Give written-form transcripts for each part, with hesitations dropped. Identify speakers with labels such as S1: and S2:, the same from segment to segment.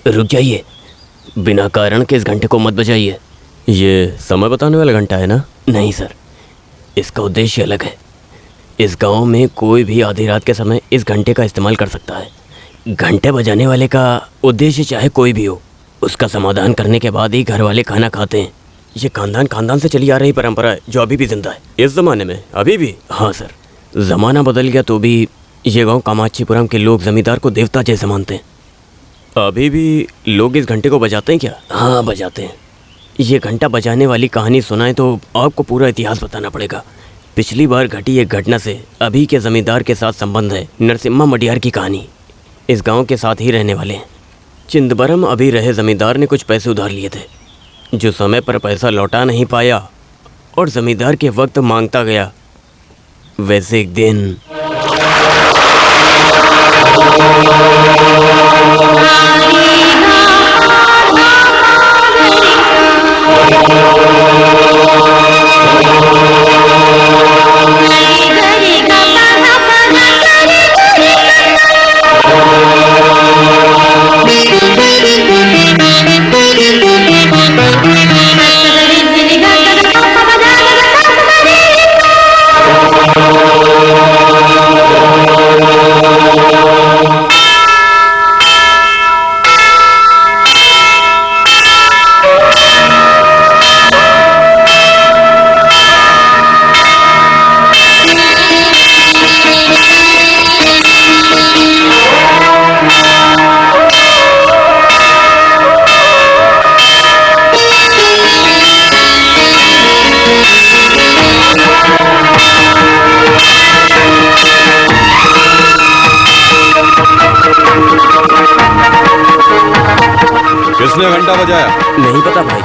S1: रुक जाइए, बिना कारण के इस घंटे को मत बजाइए।
S2: ये समय बताने वाला घंटा है ना?
S1: नहीं सर, इसका उद्देश्य अलग है। इस गांव में कोई भी आधी रात के समय इस घंटे का इस्तेमाल कर सकता है। घंटे बजाने वाले का उद्देश्य चाहे कोई भी हो, उसका समाधान करने के बाद ही घर वाले खाना खाते हैं। ये खानदान से चली आ रही परंपरा है जो अभी भी जिंदा है
S2: इस जमाने में, अभी भी?
S1: हाँ सर, ज़माना बदल गया तो भी ये गांव कामाक्षीपुरम के लोग जमींदार को देवता जैसे मानते हैं।
S2: अभी भी लोग इस घंटे को बजाते हैं क्या?
S1: हाँ बजाते हैं। ये घंटा बजाने वाली कहानी सुनाए तो आपको पूरा इतिहास बताना पड़ेगा। पिछली बार घटी एक घटना से अभी के जमींदार के साथ संबंध है। नरसिम्हा मडियार की कहानी। इस गांव के साथ ही रहने वाले हैं। चिंदबरम अभी रहे जमींदार ने कुछ पैसे उधार लिए थे, जो समय पर पैसा लौटा नहीं पाया और जमींदार के वक्त मांगता गया। वैसे एक दिन
S3: किसने घंटा बजाया?
S1: नहीं पता भाई।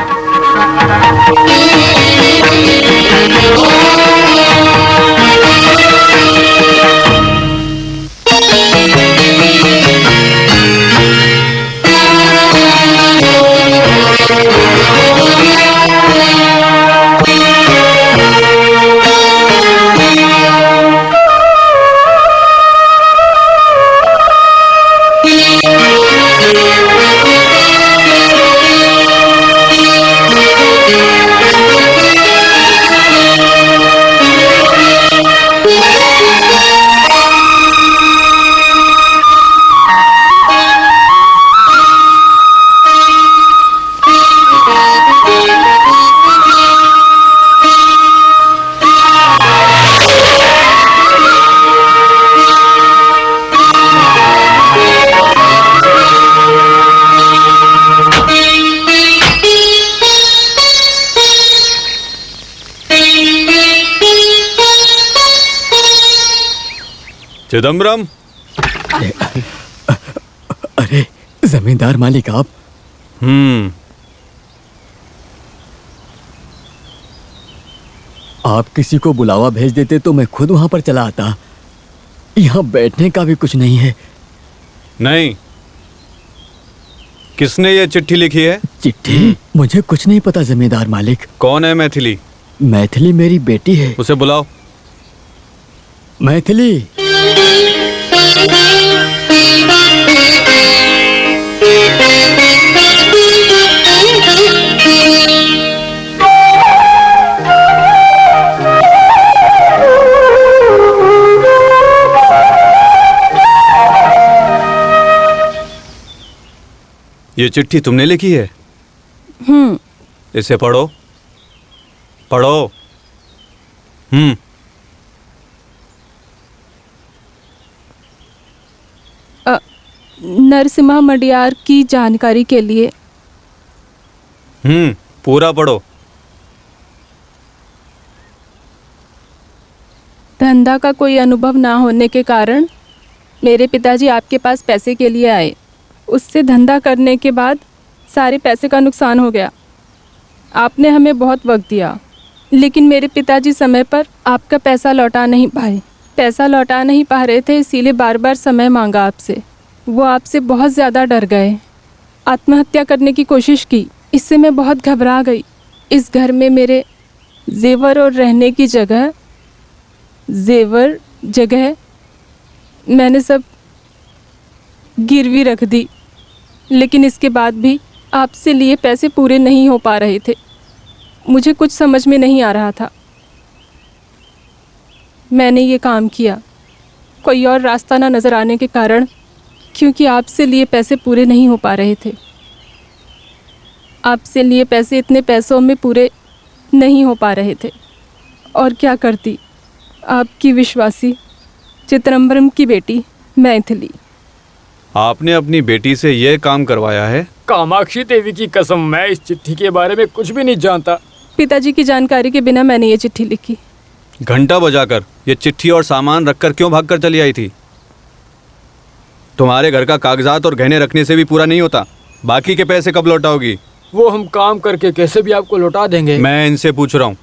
S3: चिदम्बरम।
S4: अरे जमींदार मालिक आप? आप किसी को बुलावा भेज देते तो मैं खुद वहां पर चला आता। यहाँ बैठने का भी कुछ नहीं है।
S3: नहीं। किसने ये चिट्ठी लिखी है?
S4: चिट्ठी? मुझे कुछ नहीं पता जमींदार मालिक।
S3: कौन है मैथिली?
S4: मैथिली मेरी बेटी है।
S3: उसे बुलाओ।
S4: मैथिली।
S3: ये चिट्ठी तुमने लिखी है? इसे पढ़ो। पढ़ो।
S5: नरसिम्हा मडियार की जानकारी के लिए।
S3: पूरा पढ़ो।
S5: धंधा का कोई अनुभव ना होने के कारण मेरे पिताजी आपके पास पैसे के लिए आए। उससे धंधा करने के बाद सारे पैसे का नुकसान हो गया। आपने हमें बहुत वक्त दिया, लेकिन मेरे पिताजी समय पर आपका पैसा लौटा नहीं पाए। पैसा लौटा नहीं पा रहे थे, इसीलिए बार बार समय मांगा आपसे। वो आपसे बहुत ज़्यादा डर गए, आत्महत्या करने की कोशिश की। इससे मैं बहुत घबरा गई। इस घर में मेरे जेवर और रहने की जगह मैंने सब गिरवी रख दी। लेकिन इसके बाद भी आपसे लिए पैसे पूरे नहीं हो पा रहे थे। मुझे कुछ समझ में नहीं आ रहा था। मैंने ये काम किया कोई और रास्ता ना नज़र आने के कारण, क्योंकि आपसे लिए पैसे पूरे नहीं हो पा रहे थे। आपसे लिए पैसे इतने पैसों में पूरे नहीं हो पा रहे थे। और क्या करती, आपकी विश्वासी चिदम्बरम की बेटी मैथिली।
S3: आपने अपनी बेटी से यह काम करवाया है?
S2: कामाक्षी देवी की कसम, मैं इस चिट्ठी के बारे में कुछ भी नहीं जानता।
S5: पिताजी की जानकारी के बिना मैंने ये चिट्ठी लिखी।
S3: घंटा बजाकर ये चिट्ठी और सामान रखकर क्यों भागकर चली आई थी? तुम्हारे घर का कागजात और गहने रखने से भी पूरा नहीं होता। बाकी के पैसे कब लौटाओगी?
S2: वो हम काम करके कैसे भी आपको लौटा देंगे।
S3: मैं इनसे पूछ रहा हूँ,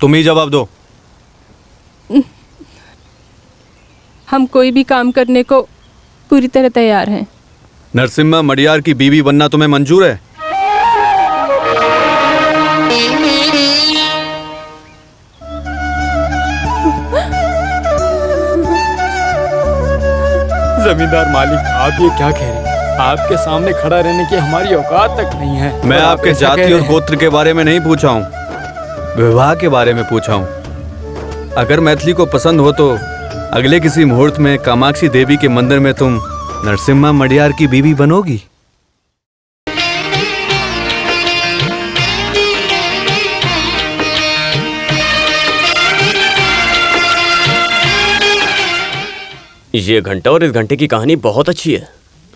S3: तुम ही जवाब दो।
S5: हम कोई भी काम करने को पूरी तरह तैयार हैं।
S3: नरसिम्हा मडियार की बीवी बनना तुम्हें मंजूर है?
S2: जमींदार मालिक, आप ये क्या कह रहे हैं? आपके सामने खड़ा रहने की हमारी औकात तक नहीं है।
S3: मैं
S2: और आप
S3: आपके
S2: ऐसा कह
S3: जाति
S2: रहे
S3: और
S2: हैं।
S3: गोत्र के बारे में नहीं पूछा हूँ, विवाह के बारे में पूछा हूँ। अगर मैथिली को पसंद हो तो अगले किसी मुहूर्त में कामाक्षी देवी के मंदिर में तुम नरसिम्हा मडियार की बीवी बनोगी।
S1: ये घंटा और इस घंटे की कहानी बहुत अच्छी है।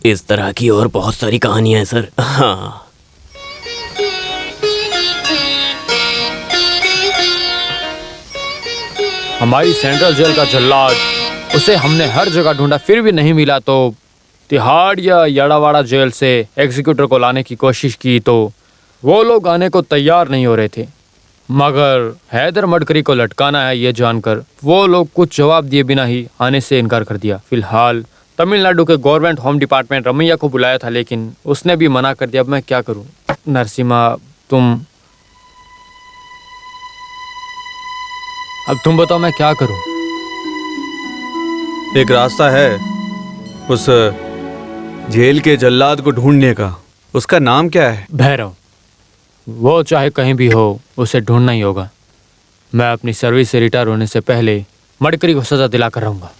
S1: इस तरह की और बहुत सारी कहानियां हैं सर। हाँ,
S2: हमारी सेंट्रल जेल का जल्लाद, उसे हमने हर जगह ढूंढा फिर भी नहीं मिला, तो तिहाड़ या याड़ावाड़ा जेल से एग्जीक्यूटर को लाने की कोशिश की तो वो लोग आने को तैयार नहीं हो रहे थे। मगर हैदर मडकरी को लटकाना है ये जानकर वो लोग कुछ जवाब दिए बिना ही आने से इनकार कर दिया। फिलहाल तमिलनाडु के गवर्नमेंट होम डिपार्टमेंट रमैया को बुलाया था, लेकिन उसने भी मना कर दिया। अब मैं क्या करूं? नरसिम्हा, तुम बताओ मैं क्या करूं?
S3: एक रास्ता है उस जेल के जल्लाद को ढूंढने का। उसका नाम क्या है?
S2: भैरव। वो चाहे कहीं भी हो, उसे ढूंढना ही होगा। मैं अपनी सर्विस से रिटायर होने से पहले मडकरी को सजा दिला कर रहूंगा।